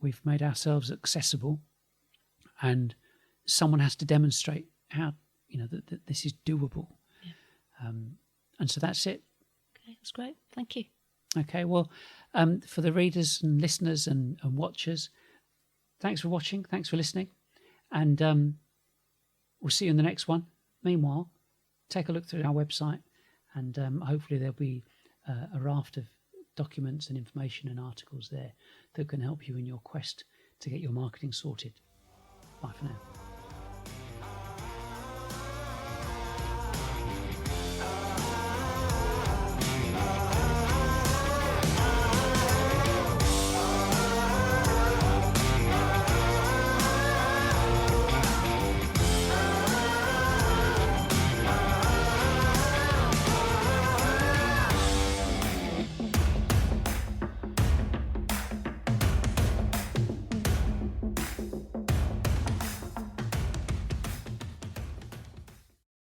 We've made ourselves accessible, and someone has to demonstrate how that this is doable. Yeah. And so that's it. Okay, that's great. Thank you. Okay, well, for the readers and listeners and watchers, thanks for watching. Thanks for listening, and we'll see you in the next one. Meanwhile, take a look through our website, and hopefully there'll be a raft of documents and information and articles there that can help you in your quest to get your marketing sorted. Bye for now.